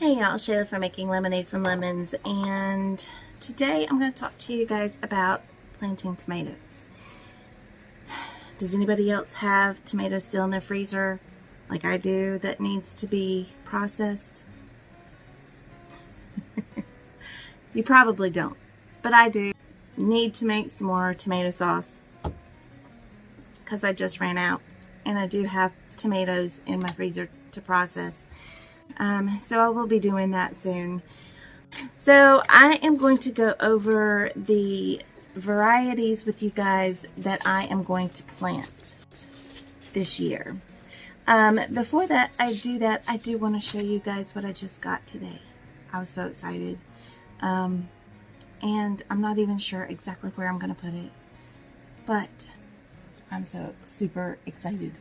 Hey y'all, Shayla from Making Lemonade from Lemons, and today I'm going to talk to you guys about planting tomatoes. Does anybody else have tomatoes still in their freezer like I do that needs to be processed? You probably don't, but I do. Need to make some more tomato sauce because I just ran out, and I do have tomatoes in my freezer to process. So I will be doing that soon. So I am going to go over the varieties with you guys that I am going to plant this year. Before that, I do want to show you guys what I just got today. I was so excited. And I'm not even sure exactly where I'm going to put it, but I'm so super excited.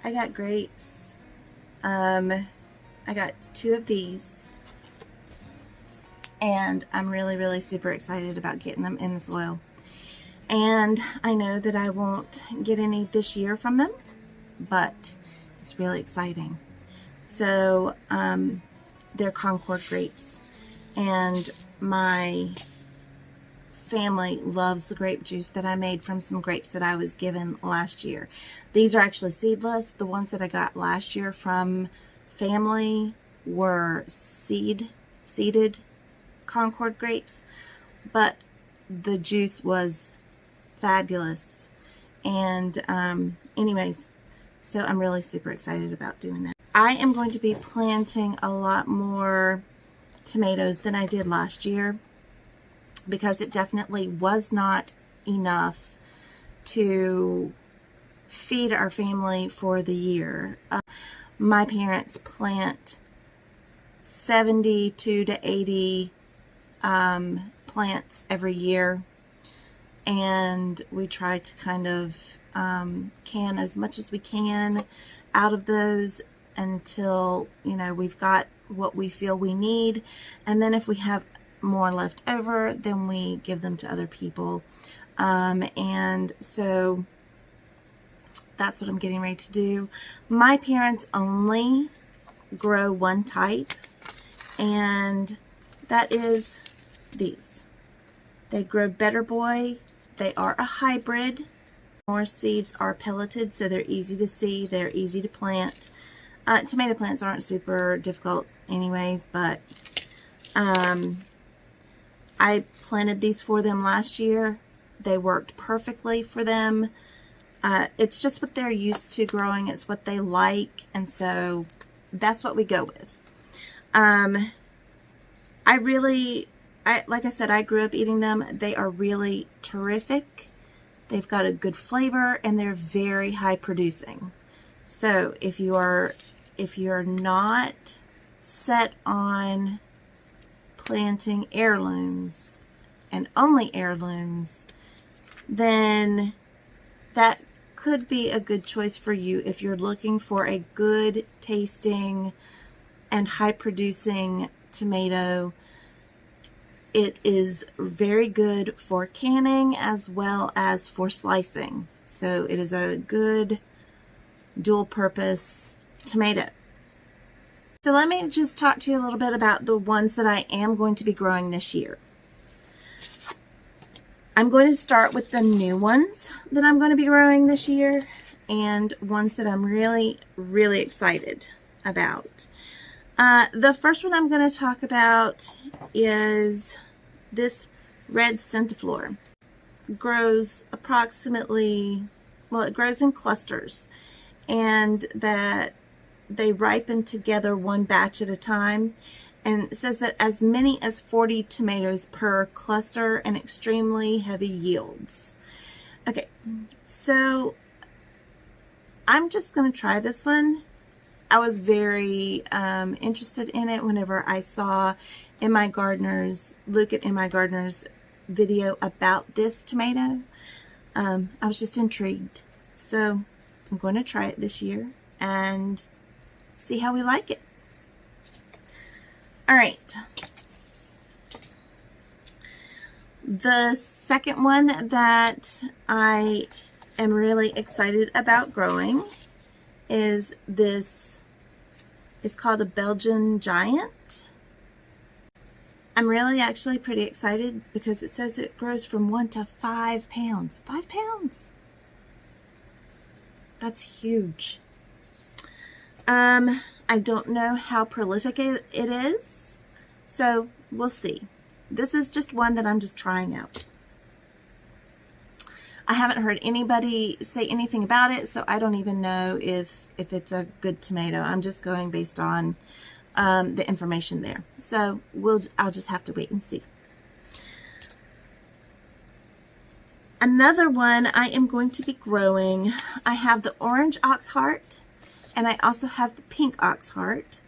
I got grapes. I got 2 of these, and I'm really super excited about getting them in the soil. And I know that I won't get any this year from them, but it's really exciting. So they're Concord grapes, and my family loves the grape juice that I made from some grapes that I was given last year. These are actually seedless. The ones that I got last year from family were seeded Concord grapes, but the juice was fabulous. And anyways, so I'm really super excited about doing that. I am going to be planting a lot more tomatoes than I did last year, because it definitely was not enough to feed our family for the year. My parents plant 72 to 80 plants every year, and we try to kind of can as much as we can out of those until, you know, we've got what we feel we need, and then if we have more left over, then we give them to other people. And so that's what I'm getting ready to do. My parents only grow one type, and that is these. They grow Better Boy. They are a hybrid. More seeds are pelleted, so they're easy to see. They're easy to plant. Tomato plants aren't super difficult anyways, but I planted these for them last year. They worked perfectly for them. It's just what they're used to growing. It's what they like, and so that's what we go with. Like I said, I grew up eating them. They are really terrific. They've got a good flavor, and they're very high producing. So if you're not set on planting heirlooms and only heirlooms, then that could be a good choice for you if you're looking for a good tasting and high producing tomato. It is very good for canning as well as for slicing. So it is a good dual purpose tomato. So let me just talk to you a little bit about the ones that I am going to be growing this year. I'm going to start with the new ones that I'm going to be growing this year, and ones that I'm really excited about. The first one I'm going to talk about is this red centiflora. It grows approximately, well, it grows in clusters, and that they ripen together one batch at a time, and it says that as many as 40 tomatoes per cluster and extremely heavy yields. Okay, so I'm just going to try this one. I was very interested in it whenever I saw Luke at In My Gardener's video about this tomato. I was just intrigued. So I'm going to try it this year and see how we like it. All right. The second one that I am really excited about growing is this It's called a Belgian Giant. I'm really actually pretty excited because it says it grows from 1 to 5 pounds. 5 pounds. That's huge. I don't know how prolific it is, so we'll see. This is just one that I'm just trying out. I haven't heard anybody say anything about it, so I don't even know if it's a good tomato. I'm just going based on the information there. So I'll just have to wait and see. Another one I am going to be growing. I have the orange oxheart, and I also have the pink oxheart,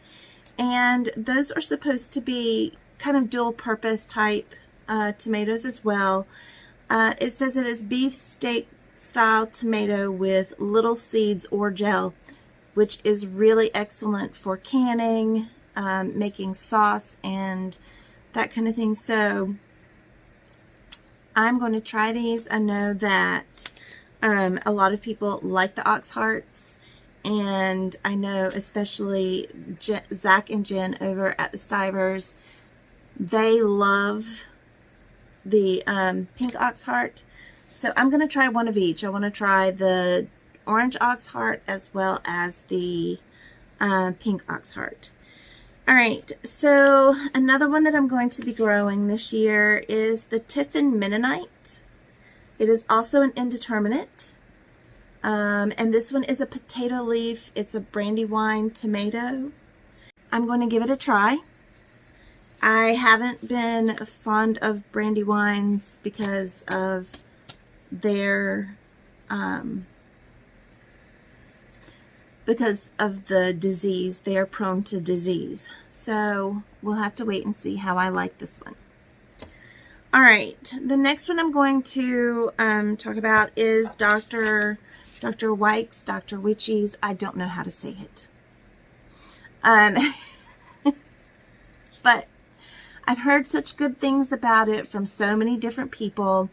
and those are supposed to be kind of dual purpose type tomatoes as well. It says it is beef steak style tomato with little seeds or gel, which is really excellent for canning, making sauce and that kind of thing. So I'm going to try these. I know that a lot of people like the oxhearts, and I know especially Zach and Jen over at the Stivers, they love the pink oxheart. So I'm going to try one of each. I want to try the orange oxheart as well as the pink oxheart. All right, so another one that I'm going to be growing this year is the Tiffin Mennonite. It is also an indeterminate. And this one is a potato leaf. It's a brandywine tomato. I'm going to give it a try. I haven't been fond of brandywines because of their because of the disease. They are prone to disease. So we'll have to wait and see how I like this one. All right, the next one I'm going to talk about is Dr. Wykes, Dr. Witchy's. I don't know how to say it. But I've heard such good things about it from so many different people.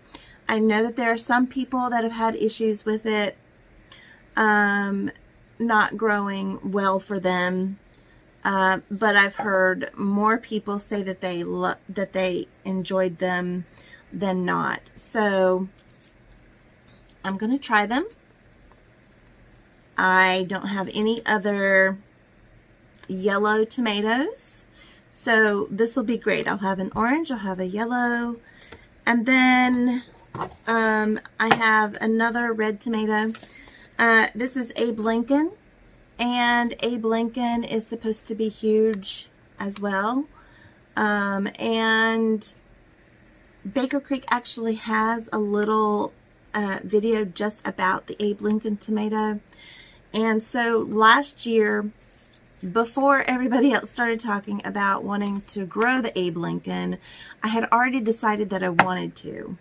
I know that there are some people that have had issues with it not growing well for them. But I've heard more people say that they enjoyed them than not. So I'm going to try them. I don't have any other yellow tomatoes, so this will be great. I'll have an orange, I'll have a yellow, and then I have another red tomato. This is Abe Lincoln, and Abe Lincoln is supposed to be huge as well. And Baker Creek actually has a little video just about the Abe Lincoln tomato. And so last year, before everybody else started talking about wanting to grow the Abe Lincoln, I had already decided that I wanted to,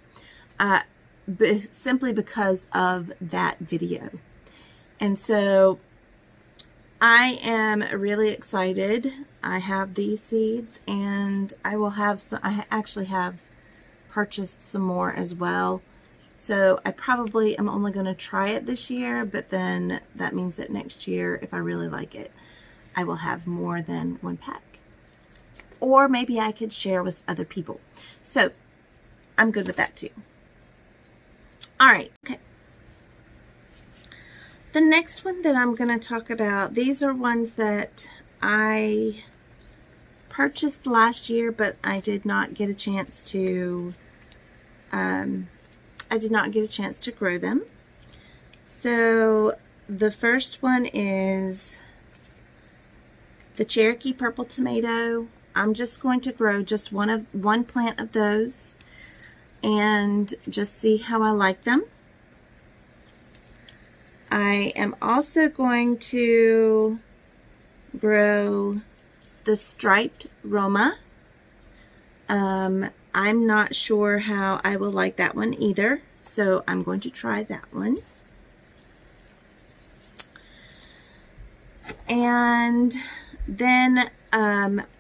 simply because of that video. And so I am really excited. I have these seeds, and I will have some. I actually have purchased some more as well. So I probably am only going to try it this year, but then that means that next year, if I really like it, I will have more than one pack. Or maybe I could share with other people. So I'm good with that too. All right. Okay. The next one that I'm going to talk about, these are ones that I purchased last year, but I did not get a chance to grow them. So the first one is the Cherokee purple tomato. I'm just going to grow just one plant of those and just see how I like them. I am also going to grow the striped Roma. I'm not sure how I will like that one either, so I'm going to try that one. And then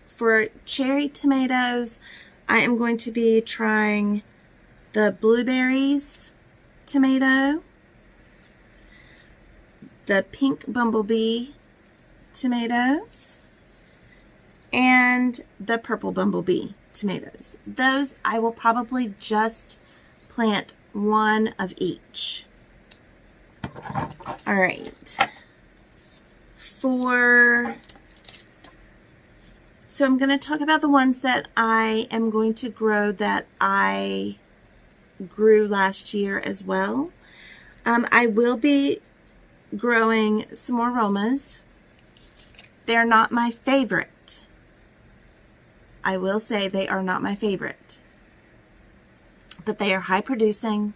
for cherry tomatoes, I am going to be trying the blueberries tomato, the pink bumblebee tomatoes, and the purple bumblebee tomatoes. Those I will probably just plant one of each. All right. So I'm going to talk about the ones that I am going to grow that I grew last year as well. I will be growing some more Romas. They're not my favorite. I will say they are not my favorite. But they are high producing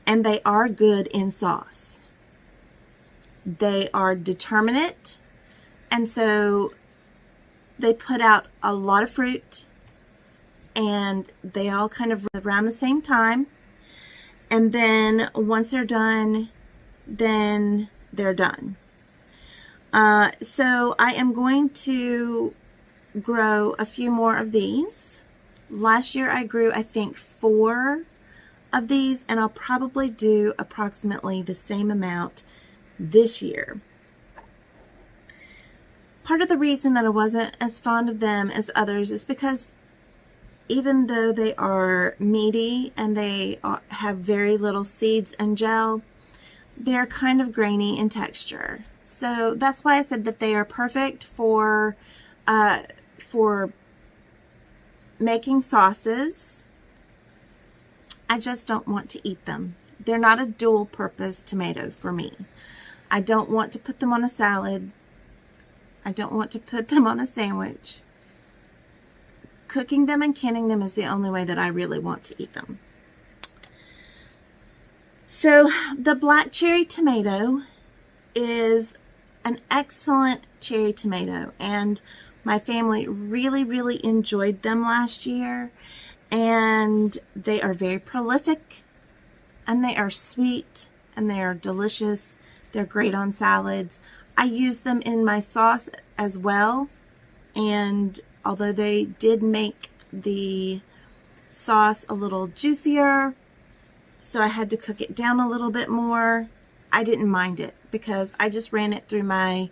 and they are good in sauce. They are determinate, and so they put out a lot of fruit, and they all kind of around the same time. And then once they're done, then they're done. So I am going to grow a few more of these. Last year I grew, I think, 4 of these, and I'll probably do approximately the same amount this year. Part of the reason that I wasn't as fond of them as others is because even though they are meaty and they have very little seeds and gel, they're kind of grainy in texture. So that's why I said that they are perfect for making sauces. I just don't want to eat them. They're not a dual purpose tomato for me. I don't want to put them on a salad. I don't want to put them on a sandwich. Cooking them and canning them is the only way that I really want to eat them. So the black cherry tomato is an excellent cherry tomato, and my family really enjoyed them last year, and they are very prolific, and they are sweet, and they are delicious. They're great on salads. I use them in my sauce as well, and although they did make the sauce a little juicier, so I had to cook it down a little bit more, I didn't mind it because I just ran it through my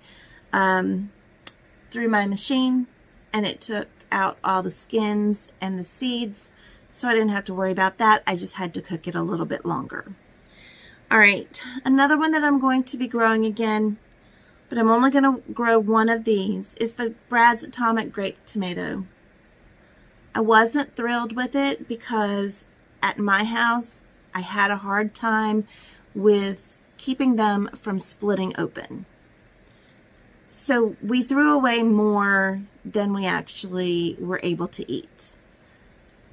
machine, and it took out all the skins and the seeds, so I didn't have to worry about that. I just had to cook it a little bit longer. All right, another one that I'm going to be growing again, but I'm only going to grow one of these, is the Brad's Atomic Grape Tomato. I wasn't thrilled with it because at my house I had a hard time with keeping them from splitting open. So we threw away more than we actually were able to eat.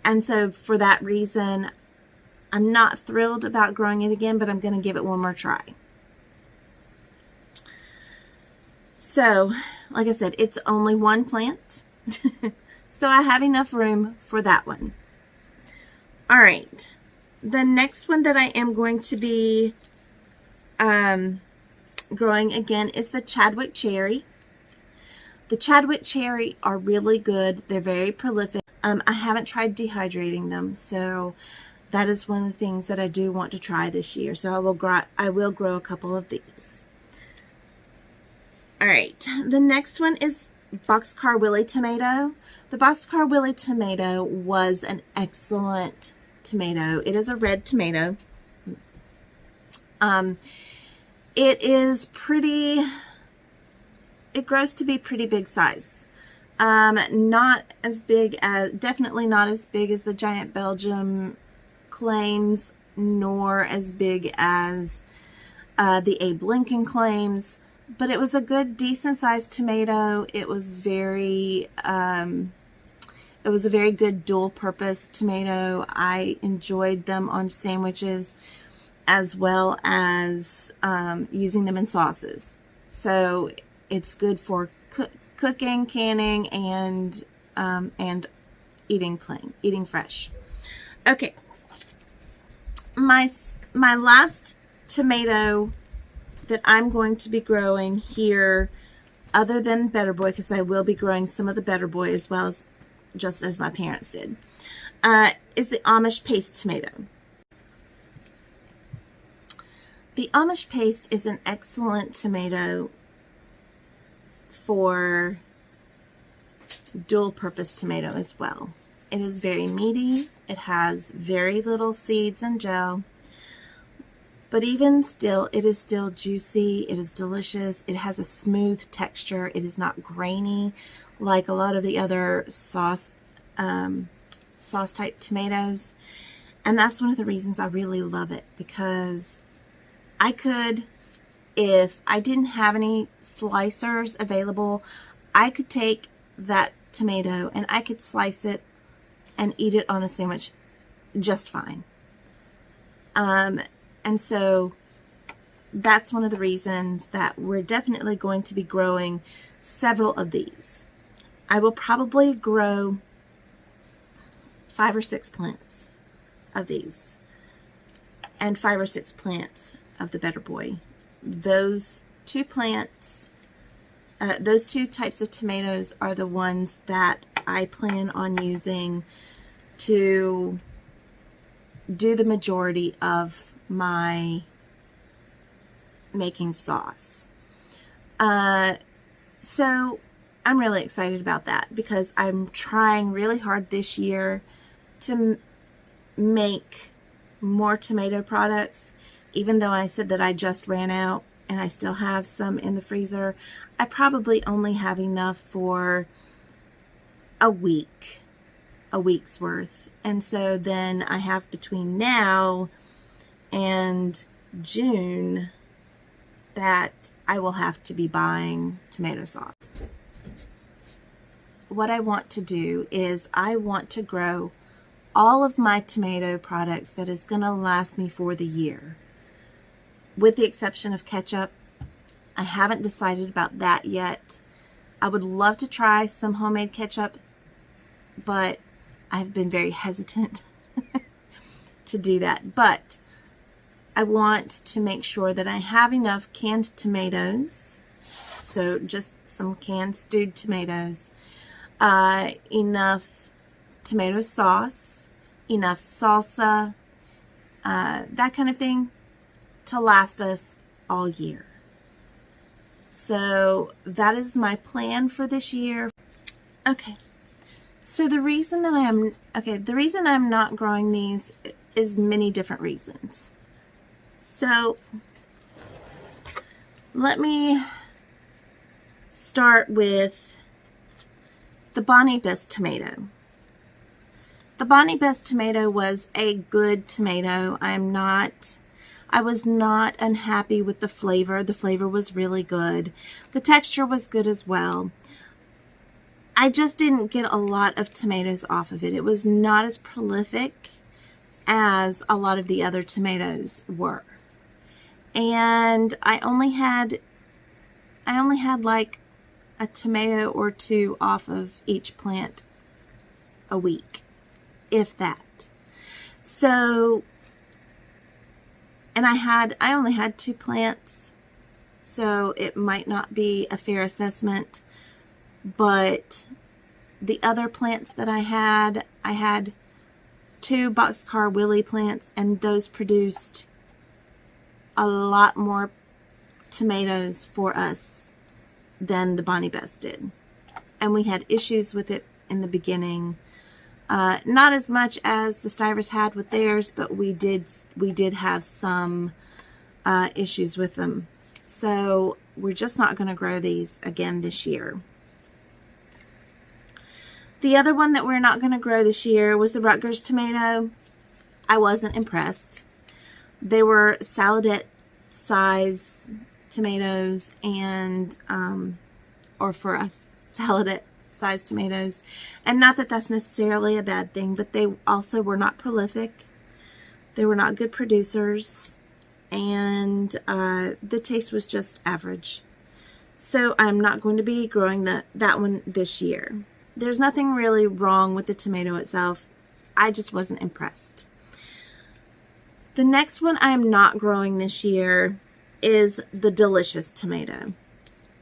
And so for that reason, I'm not thrilled about growing it again, but I'm going to give it one more try. So, like I said, it's only one plant. So I have enough room for that one. All right. The next one that I am going to be growing again is the Chadwick cherry. The Chadwick cherry are really good. They're very prolific. I haven't tried dehydrating them, so that is one of the things that I do want to try this year. So I will grow a couple of these. All right, the next one is Boxcar Willie tomato. The Boxcar Willie tomato was an excellent tomato. It is a red tomato. It grows to be pretty big size. Not as big as, definitely not as big as the giant Belgium claims, nor as big as the Abe Lincoln claims, but it was a good, decent sized tomato. It was a very good dual purpose tomato. I enjoyed them on sandwiches as well as using them in sauces. So it's good for cooking, canning, and eating plain, eating fresh. Okay, my last tomato that I'm going to be growing here, other than Better Boy, because I will be growing some of the Better Boy as well as just as my parents did, is the Amish paste tomato. The Amish paste is an excellent tomato for dual purpose tomato as well. It is very meaty. It has very little seeds and gel. But even still, it is still juicy. It is delicious. It has a smooth texture. It is not grainy like a lot of the other sauce type tomatoes. And that's one of the reasons I really love it, because I could, if I didn't have any slicers available, I could take that tomato and I could slice it and eat it on a sandwich just fine. And so that's one of the reasons that we're definitely going to be growing several of these. I will probably grow 5 or 6 plants of these and 5 or 6 plants of the Better Boy. Those two plants, those two types of tomatoes are the ones that I plan on using to do the majority of my making sauce. So I'm really excited about that, because I'm trying really hard this year to make more tomato products. Even though I said that I just ran out and I still have some in the freezer, I probably only have enough for a week's worth. And so then I have between now and June that I will have to be buying tomato sauce. What I want to do is I want to grow all of my tomato products that is going to last me for the year, with the exception of ketchup. I haven't decided about that yet. I would love to try some homemade ketchup, but I've been very hesitant to do that. But I want to make sure that I have enough canned tomatoes, so just some canned stewed tomatoes, enough tomato sauce, enough salsa, that kind of thing, to last us all year. So that is my plan for this year. Okay. So the reason I'm not growing these is many different reasons. So let me start with the Bonnie Best tomato. The Bonnie Best tomato was a good tomato. I was not unhappy with the flavor. The flavor was really good. The texture was good as well. I just didn't get a lot of tomatoes off of it. It was not as prolific as a lot of the other tomatoes were. And I only had like a tomato or two off of each plant a week, if that. So, and I only had 2 plants, so it might not be a fair assessment, but the other plants that I had 2 boxcar willy plants, and those produced a lot more tomatoes for us than the Bonnie Best did. And we had issues with it in the beginning. Not as much as the Stivers had with theirs, but we did have some issues with them. So we're just not going to grow these again this year. The other one that we're not going to grow this year was the Rutgers tomato. I wasn't impressed. They were saladette size tomatoes, and or for us, saladette size tomatoes. And not that that's necessarily a bad thing, but they also were not prolific. They were not good producers, and the taste was just average. So I'm not going to be growing that one this year. There's nothing really wrong with the tomato itself. I just wasn't impressed. The next one I'm not growing this year is the Delicious tomato.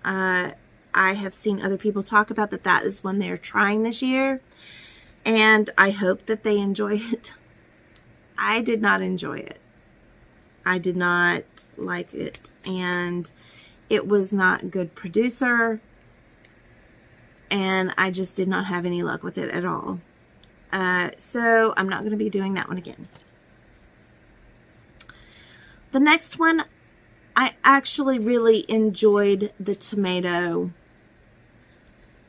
I have seen other people talk about that is one they're trying this year, and I hope that they enjoy it. I did not enjoy it. I did not like it, and it was not a good producer. and I just did not have any luck with it at all. So I'm not going to be doing that one again. The next one, I actually really enjoyed the tomato.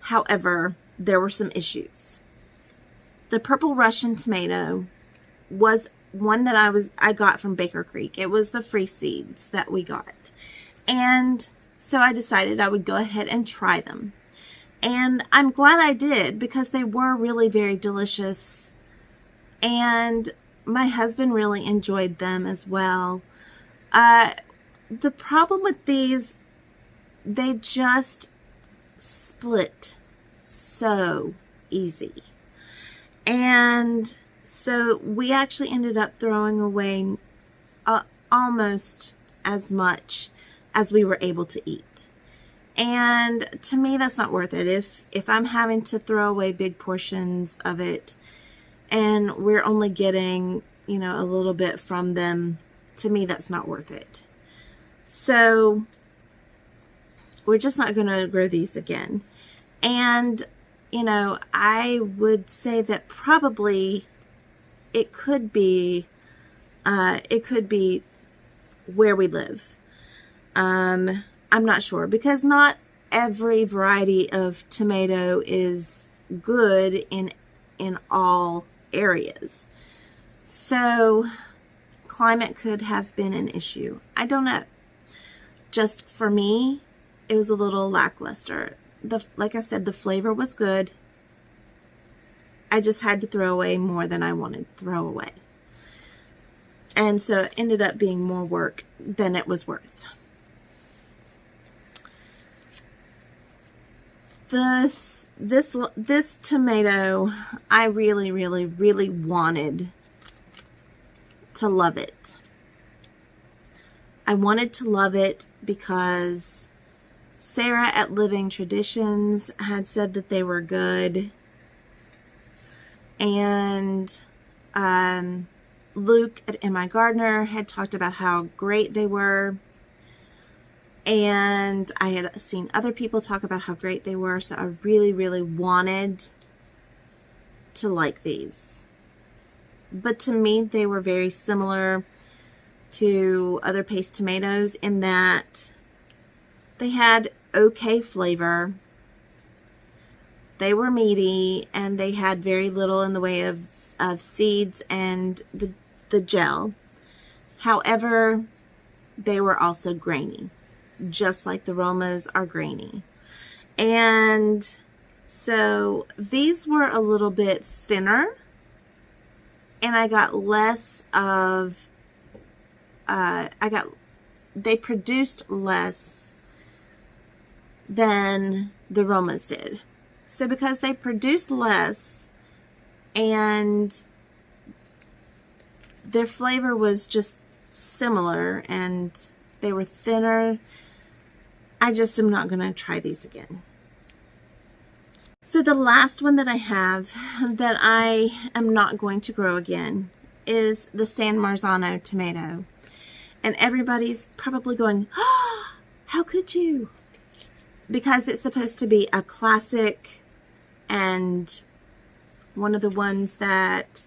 However, there were some issues. The purple Russian tomato was one that I got from Baker Creek. It was the free seeds that we got. And so I decided I would go ahead and try them. And I'm glad I did, because they were really very delicious. And my husband really enjoyed them as well. The problem with these, they just split so easy. And so we actually ended up throwing away almost as much as we were able to eat. And to me, that's not worth it. If I'm having to throw away big portions of it and we're only getting, you know, a little bit from them, to me, that's not worth it. So we're just not going to grow these again. And, you know, I would say that probably it could be where we live. I'm not sure, because not every variety of tomato is good in all areas. So climate could have been an issue. I don't know. Just for me, it was a little lackluster. Like I said, the flavor was good. I just had to throw away more than I wanted to throw away. And so it ended up being more work than it was worth. This tomato, I really, really, really wanted to love it. I wanted to love it because Sarah at Living Traditions had said that they were good. And Luke at M.I. Gardner had talked about how great they were. And I had seen other people talk about how great they were. So I really, really wanted to like these. But to me, they were very similar to other paste tomatoes in that they had okay flavor. They were meaty, and they had very little in the way of seeds and the gel. However, they were also grainy, just like the Romas are grainy. And so these were a little bit thinner, and I got less of, they produced less than the Romas did. So because they produced less and their flavor was just similar and they were thinner, I just am not going to try these again. So the last one that I have that I am not going to grow again is the San Marzano tomato. And everybody's probably going, oh, how could you? Because it's supposed to be a classic and one of the ones that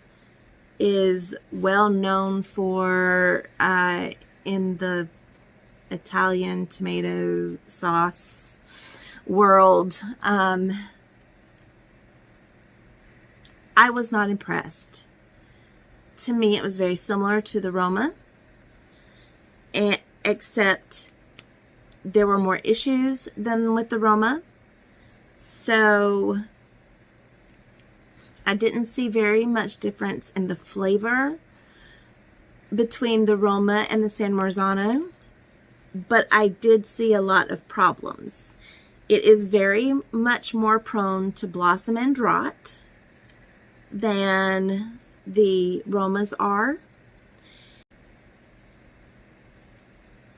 is well known for in the Italian tomato sauce world. I was not impressed. To me, it was very similar to the Roma, except there were more issues than with the Roma. So I didn't see very much difference in the flavor between the Roma and the San Marzano, but I did see a lot of problems. It is very much more prone to blossom and rot than the Romas are.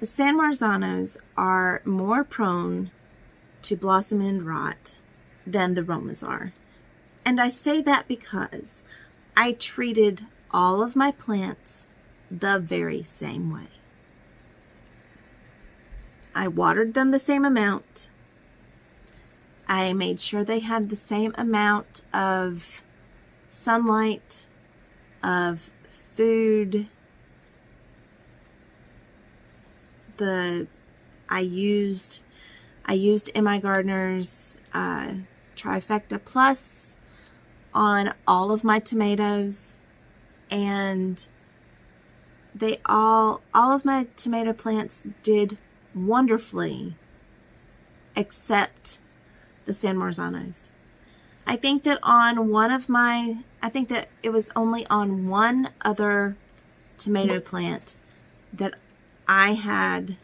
The San Marzanos are more prone to blossom and rot than the Romas are. And I say that because I treated all of my plants the very same way. I watered them the same amount. I made sure they had the same amount of sunlight, of food. I used M.I. Gardner's Trifecta Plus on all of my tomatoes, and all of my tomato plants did wonderfully, except the San Marzanos. I think that it was only on one other tomato plant that I had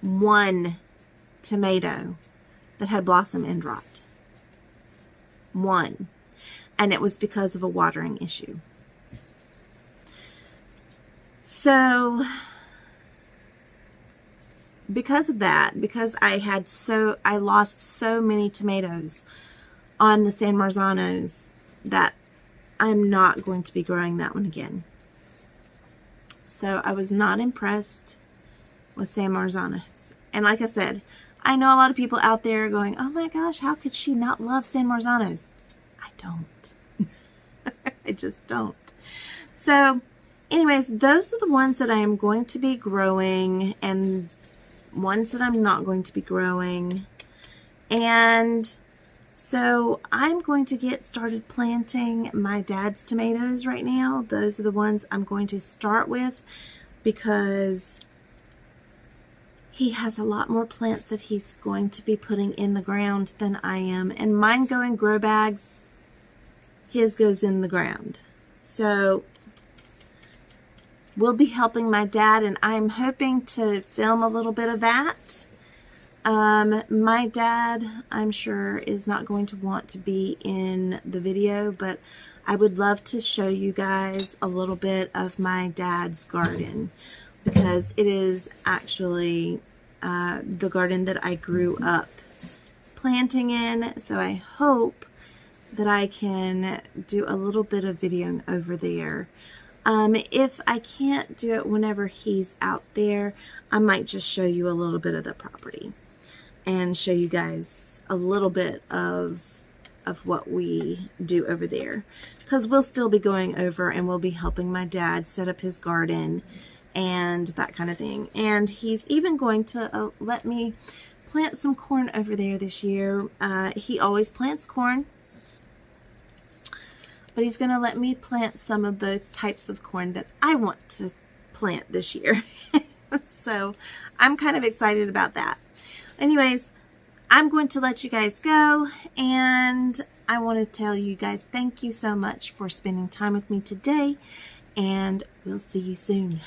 one tomato that had blossom end rot. One. And it was because of a watering issue. So, because of that, because I lost so many tomatoes on the San Marzanos, that I'm not going to be growing that one again. So I was not impressed with San Marzanos. And like I said, I know a lot of people out there going, oh my gosh, how could she not love San Marzanos? I don't. I just don't. So anyways, those are the ones that I am going to be growing and ones that I'm not going to be growing. And so I'm going to get started planting my dad's tomatoes right now. Those are the ones I'm going to start with because he has a lot more plants that he's going to be putting in the ground than I am. And mine go in grow bags. His goes in the ground. So we'll be helping my dad, and I'm hoping to film a little bit of that. My dad, I'm sure, is not going to want to be in the video, but I would love to show you guys a little bit of my dad's garden, because it is actually the garden that I grew up planting in. So I hope that I can do a little bit of videoing over there. If I can't do it whenever he's out there, I might just show you a little bit of the property and show you guys a little bit of what we do over there, because we'll still be going over and we'll be helping my dad set up his garden and that kind of thing. And he's even going to let me plant some corn over there this year. He always plants corn, but he's going to let me plant some of the types of corn that I want to plant this year. So I'm kind of excited about that. Anyways, I'm going to let you guys go, and I want to tell you guys thank you so much for spending time with me today, and we'll see you soon.